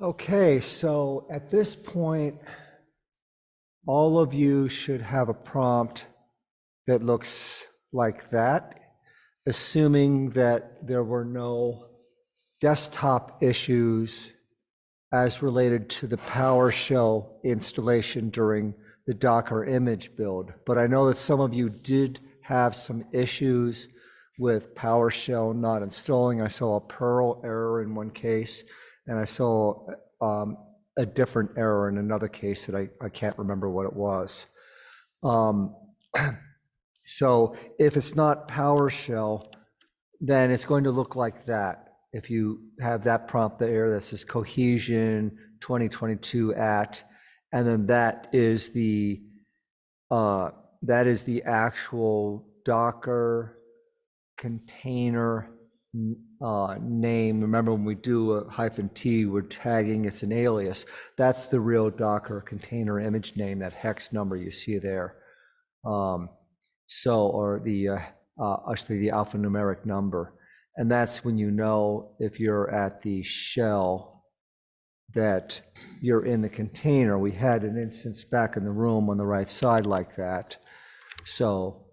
Okay, so at this point, all of you should have a prompt that looks like that, assuming that there were no desktop issues as related to the PowerShell installation during the Docker image build. But I know that some of you did have some issues with PowerShell not installing. I saw a Perl error in one case, and I saw a different error in another case that I can't remember what it was. So if it's not PowerShell, then it's going to look like that. If you have that prompt there that says cohesion 2022 at, and then that is the actual Docker container name. Remember, when we do a -t, we're tagging, it's an alias. That's the real Docker container image name, that hex number you see there. Or the actually the alphanumeric number. And that's when you know if you're at the shell that you're in the container. We had an instance back in the room on the right side like that. So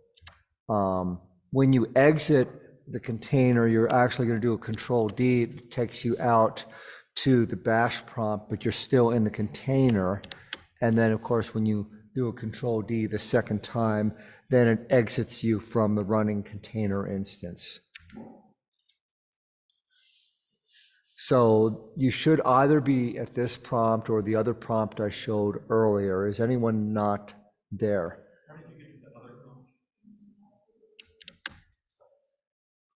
when you exit the container, you're actually going to do a Control-D. It takes you out to the bash prompt, but you're still in the container. And then, of course, when you do a Control-D the second time, then it exits you from the running container instance. So you should either be at this prompt or the other prompt I showed earlier. Is anyone not there?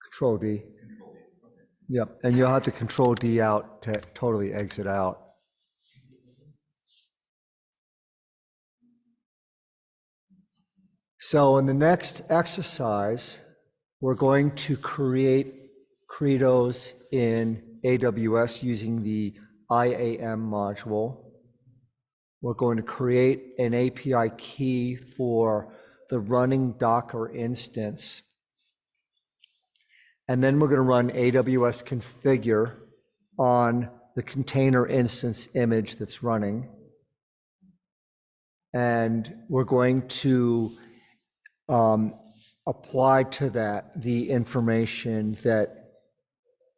Control-D. Yep, and you'll have to Control-D out to totally exit out. So in the next exercise, we're going to create credos in AWS using the IAM module. We're going to create an API key for the running Docker instance. And then we're going to run AWS configure on the container instance image that's running. And we're going to apply to that the information that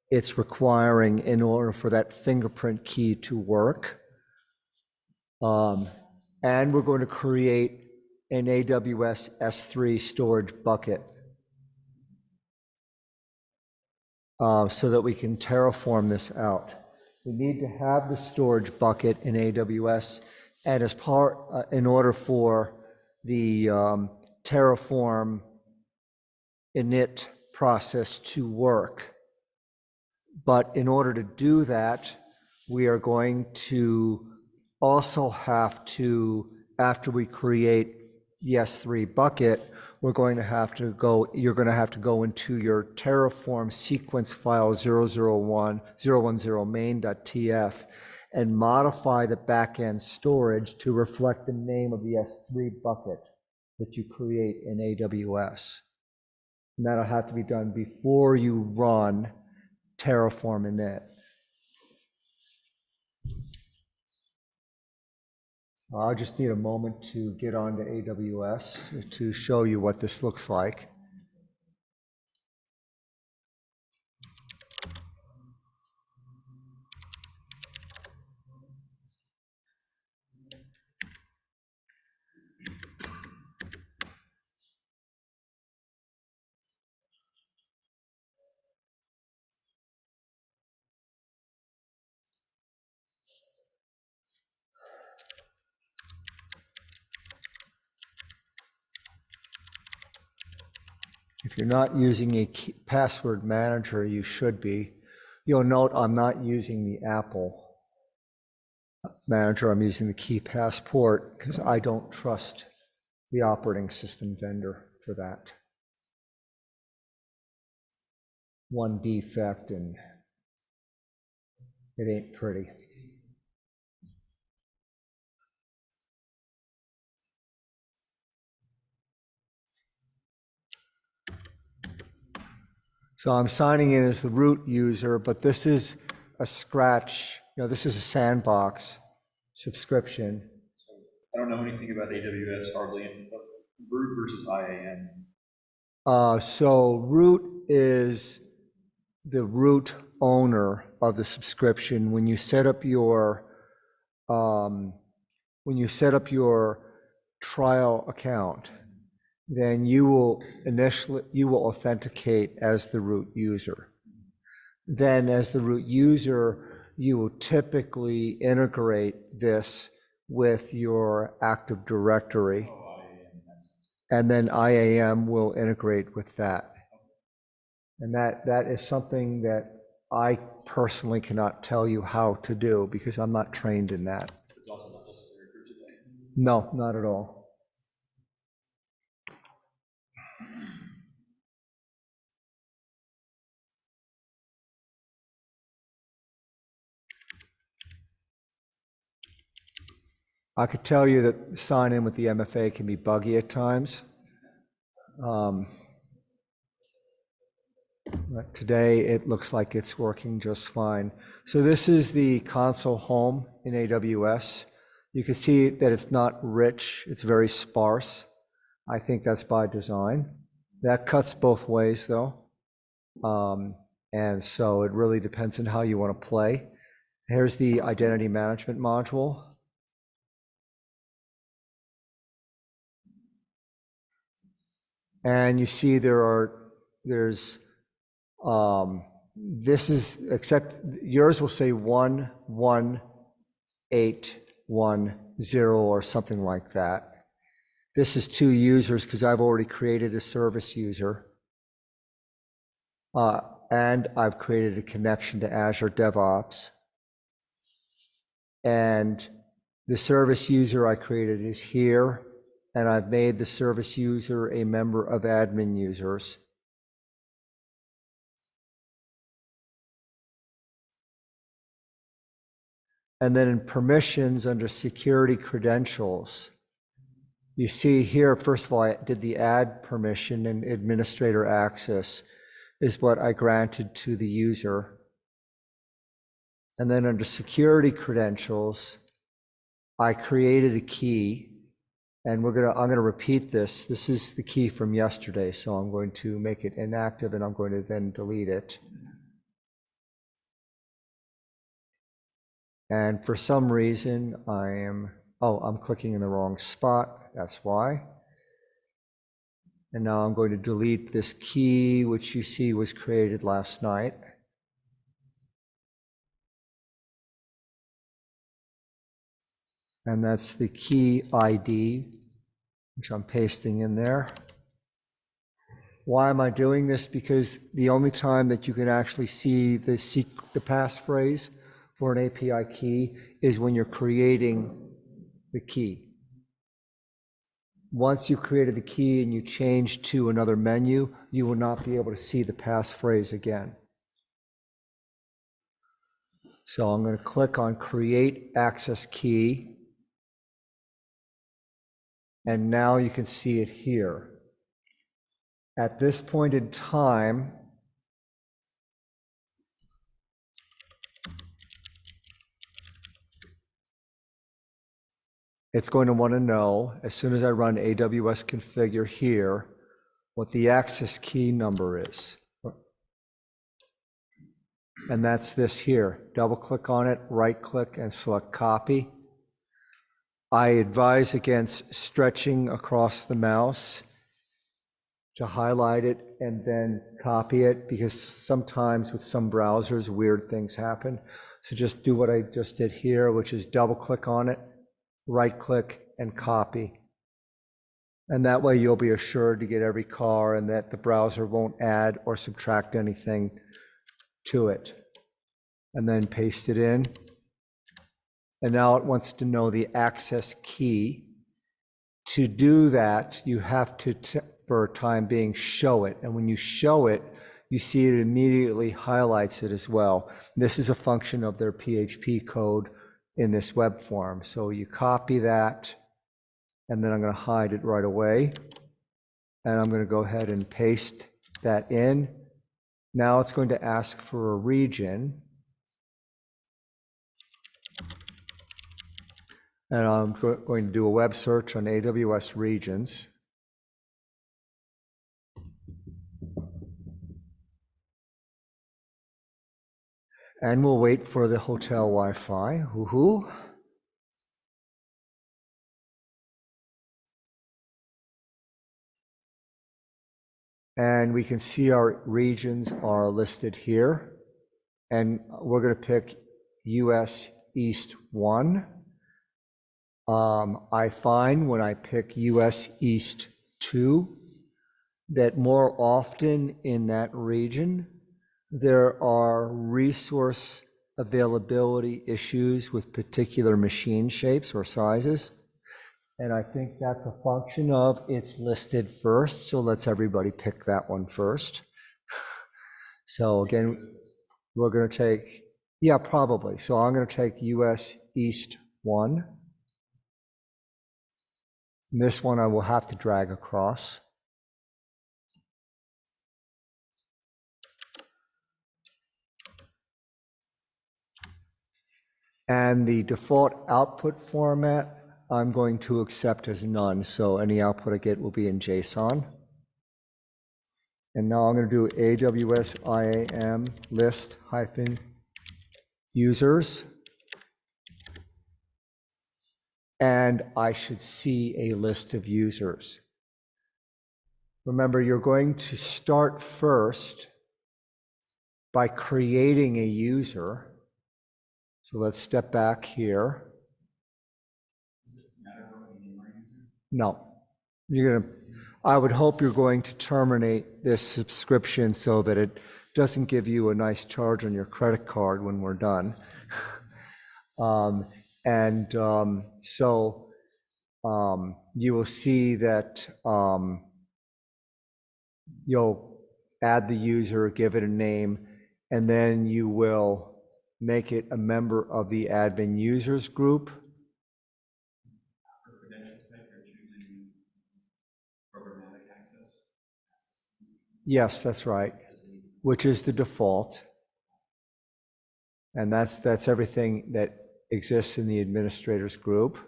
it's requiring in order for that fingerprint key to work. And we're going to create an AWS S3 storage bucket so that we can Terraform this out. We need to have the storage bucket in AWS, and as part, in order for the Terraform init process to work. But in order to do that, we are going to also have to, after we create the S3 bucket, we're going to have to go, you're going to have to go into your Terraform sequence file 001 main.tf and modify the backend storage to reflect the name of the S3 bucket that you create in AWS. And that'll have to be done before you run Terraform init. So I'll just need a moment to get onto AWS to show you what this looks like. If you're not using a password manager, you should be. You'll note I'm not using the Apple manager. I'm using the Key Passport because I don't trust the operating system vendor for that. One defect and it ain't pretty. So I'm signing in as the root user, but this is a scratch This is a sandbox subscription. I don't know anything about AWS hardly, but root versus IAM. So root is the root owner of the subscription. When you set up your trial account, then you will authenticate as the root user. Then as the root user, you will typically integrate this with your Active Directory. Oh, IAM, that's And then IAM will integrate with that. And that is something that I personally cannot tell you how to do because I'm not trained in that. it's also not necessary for today. No, not at all. I could tell you that sign in with the MFA can be buggy at times. But today it looks like it's working just fine. So this is the console home in AWS. You can see that it's not rich, it's very sparse. I think that's by design. That cuts both ways though. And so it really depends on how you want to play. Here's the identity management module. And you see there's this is, except yours will say 11810 or something like that. This is 2 users because I've already created a service user. And I've created a connection to Azure DevOps. And the service user I created is here, and I've made the service user a member of admin users. And then in permissions under security credentials, you see here, first of all, I did the add permission, and administrator access is what I granted to the user. And then under security credentials, I created a key, and I'm gonna repeat this. This is the key from yesterday, so I'm going to make it inactive, and I'm going to then delete it. And for some reason, I'm clicking in the wrong spot. That's why. And now I'm going to delete this key, which you see was created last night. And that's the key ID, which I'm pasting in there. Why am I doing this? Because the only time that you can actually see the passphrase for an API key is when you're creating the key. Once you've created the key and you change to another menu, you will not be able to see the passphrase again. So I'm going to click on Create Access Key. And now you can see it here. At this point in time, it's going to want to know, as soon as I run AWS configure here, what the access key number is. And that's this here. Double click on it, right click, and select copy. I advise against stretching across the mouse to highlight it and then copy it, because sometimes with some browsers, weird things happen. So just do what I just did here, which is double click on it, right click, and copy. And that way you'll be assured to get every car and that the browser won't add or subtract anything to it. And then paste it in. And now it wants to know the access key. To do that, you have to, for a time being, show it. And when you show it, you see it immediately highlights it as well. This is a function of their PHP code in this web form. So you copy that, and then I'm going to hide it right away. And I'm going to go ahead and paste that in. Now it's going to ask for a region. And I'm going to do a web search on AWS regions. And we'll wait for the hotel Wi-Fi. Woohoo! And we can see our regions are listed here. And we're going to pick US East 1. I find when I pick US East 2 that more often in that region, there are resource availability issues with particular machine shapes or sizes. And I think that's a function of it's listed first, so let's everybody pick that one first. So again, we're going to take, yeah, probably. So I'm going to take US East 1. And this one I will have to drag across. And the default output format, I'm going to accept as none. So any output I get will be in JSON. And now I'm going to do AWS IAM list hyphen users. And I should see a list of users. Remember, you're going to start first by creating a user. So let's step back here. No, I would hope you're going to terminate this subscription so that it doesn't give you a nice charge on your credit card when we're done. So you will see that you'll add the user, give it a name, and then you will make it a member of the admin users group. For credentials type, you're choosing programmatic access. Yes, that's right, which is the default. And that's everything that exists in the administrators group.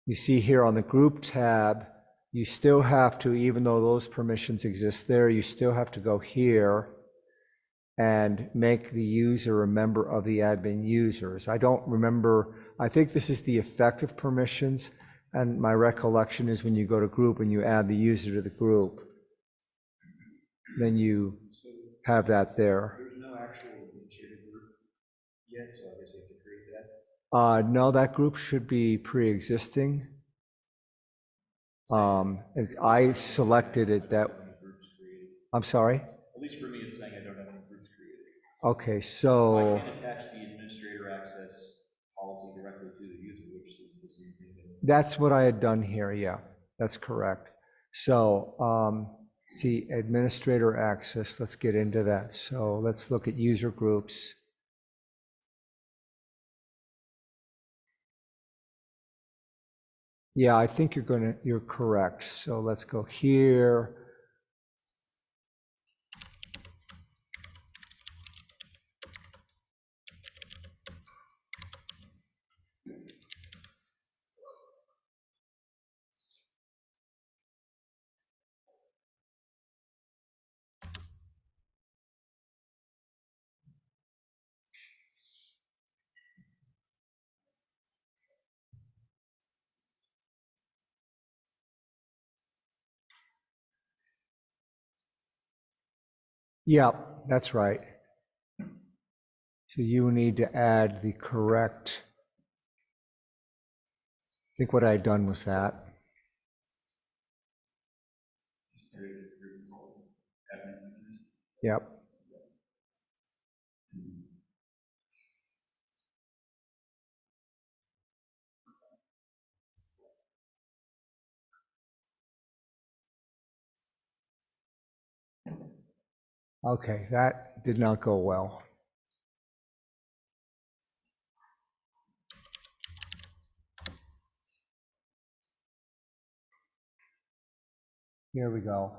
You see here on the group tab, you still have to, even though those permissions exist there, you still have to go here and make the user a member of the admin users. I don't remember, I think this is the effective permissions, and my recollection is when you go to group and you add the user to the group, then you have that there. There's no actual administrator group yet, so I guess we have to create that. No, that group should be pre-existing. I selected it that, I'm sorry? At least for me, it's saying I don't have any groups created. Okay, so. I can attach the administrator access policy directly to the user, which is the same thing. That's what I had done here, yeah, that's correct. So, see, administrator access, let's get into that. So let's look at user groups. Yeah, I think you're correct. So let's go here. Yeah, that's right. So you need to add the correct, I think what I had done was that. Yep. Okay, that did not go well. Here we go.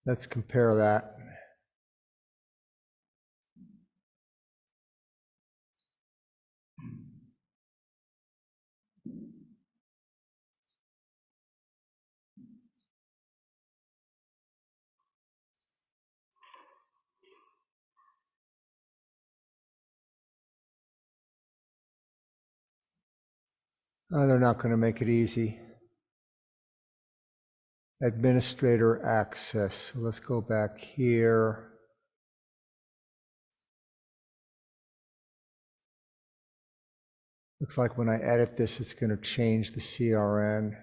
Let's compare that. They're not going to make it easy. Administrator access. So let's go back here. Looks like when I edit this, it's going to change the CRN.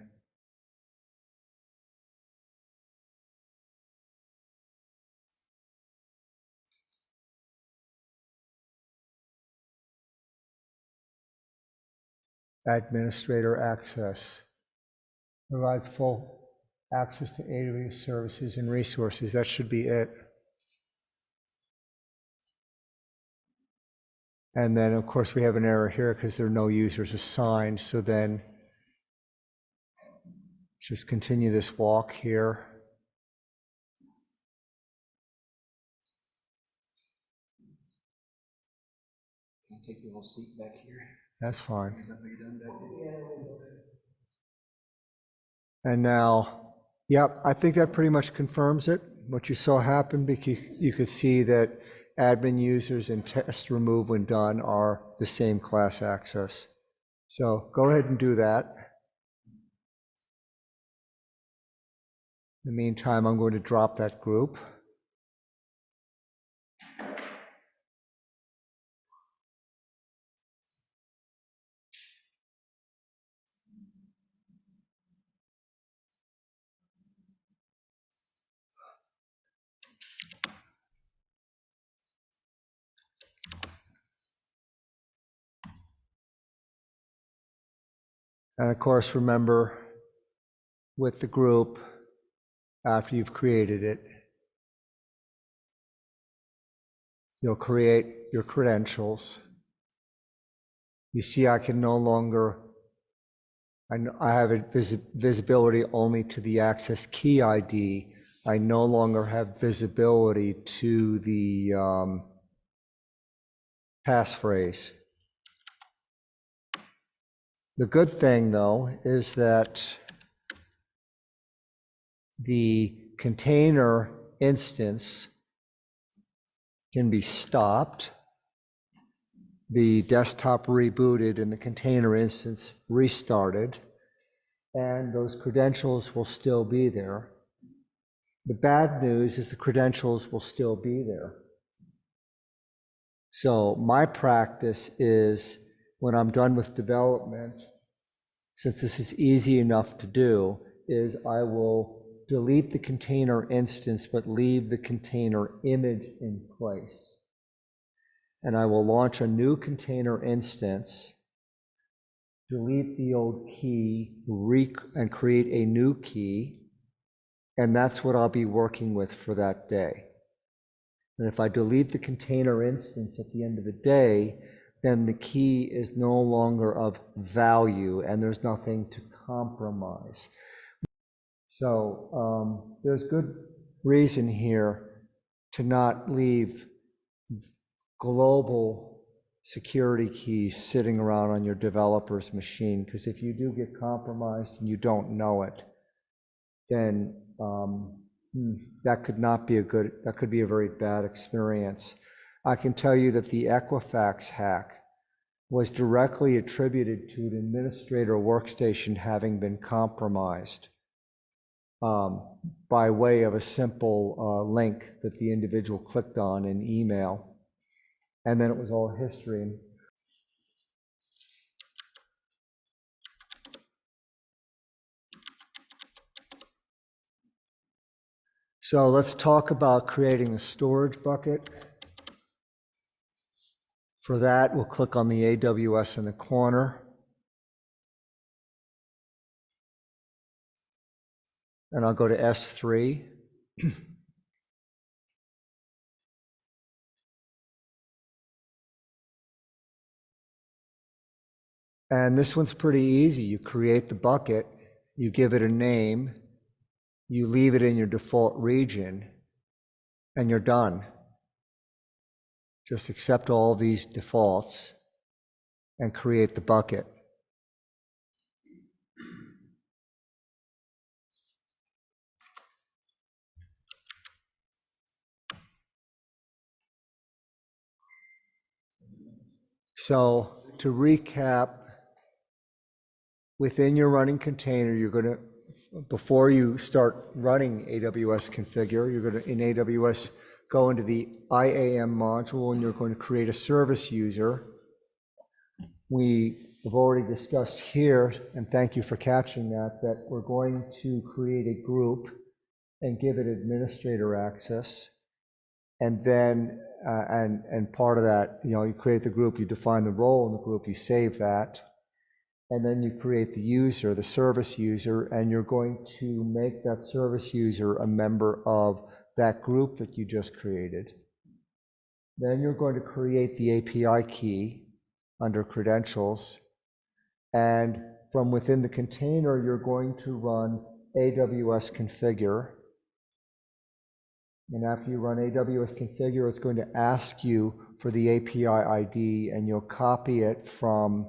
Administrator access. Provides full access to AWS services and resources. That should be it. And then, of course, we have an error here because there are no users assigned. So then just continue this walk here. Can I take your whole seat back here? That's fine. Is that what you're done back here? And now, yep, I think that pretty much confirms it. What you saw happen, because you could see that admin users and test remove when done are the same class access. So go ahead and do that. In the meantime, I'm going to drop that group. And of course, remember, with the group, after you've created it, you'll create your credentials. You see, I can no longer, I have visibility only to the access key ID. I no longer have visibility to the passphrase. The good thing, though, is that the container instance can be stopped, the desktop rebooted, and the container instance restarted, and those credentials will still be there. The bad news is the credentials will still be there. So my practice is, when I'm done with development, since this is easy enough to do, is I will delete the container instance but leave the container image in place. And I will launch a new container instance, delete the old key, and create a new key, and that's what I'll be working with for that day. And if I delete the container instance at the end of the day, then the key is no longer of value and there's nothing to compromise. So there's good reason here to not leave global security keys sitting around on your developer's machine, because if you do get compromised and you don't know it, then that could be a very bad experience. I can tell you that the Equifax hack was directly attributed to an administrator workstation having been compromised by way of a simple link that the individual clicked on in email. And then it was all history. So let's talk about creating a storage bucket. For that, we'll click on the AWS in the corner. And I'll go to S3. And this one's pretty easy. You create the bucket, you give it a name, you leave it in your default region, and you're done. Just accept all these defaults and create the bucket. So to recap, within your running container, you're going to, before you start running AWS Configure, you're going to, in AWS, go into the IAM module and you're going to create a service user. We have already discussed here, and thank you for catching that, that we're going to create a group and give it administrator access. And then, and part of that, you create the group, you define the role in the group, you save that. And then you create the user, the service user, and you're going to make that service user a member of that group that you just created. Then you're going to create the API key under credentials. And from within the container, you're going to run AWS Configure. And after you run AWS Configure, it's going to ask you for the API ID, and you'll copy it from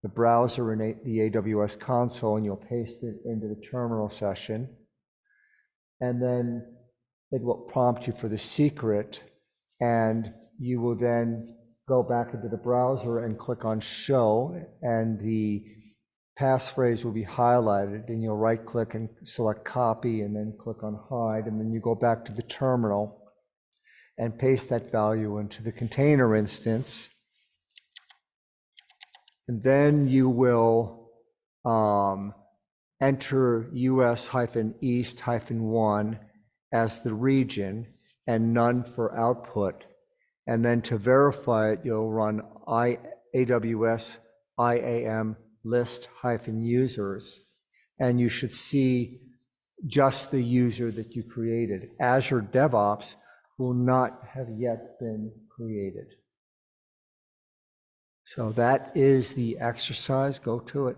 the browser in the AWS console, and you'll paste it into the terminal session. And then it will prompt you for the secret, and you will then go back into the browser and click on show, and the passphrase will be highlighted, and you'll right click and select copy and then click on hide, and then you go back to the terminal and paste that value into the container instance. And then you will enter US-East-1 as the region and none for output. And then to verify it, you'll run AWS IAM list-users, and you should see just the user that you created. Azure DevOps will not have yet been created. So that is the exercise. Go to it.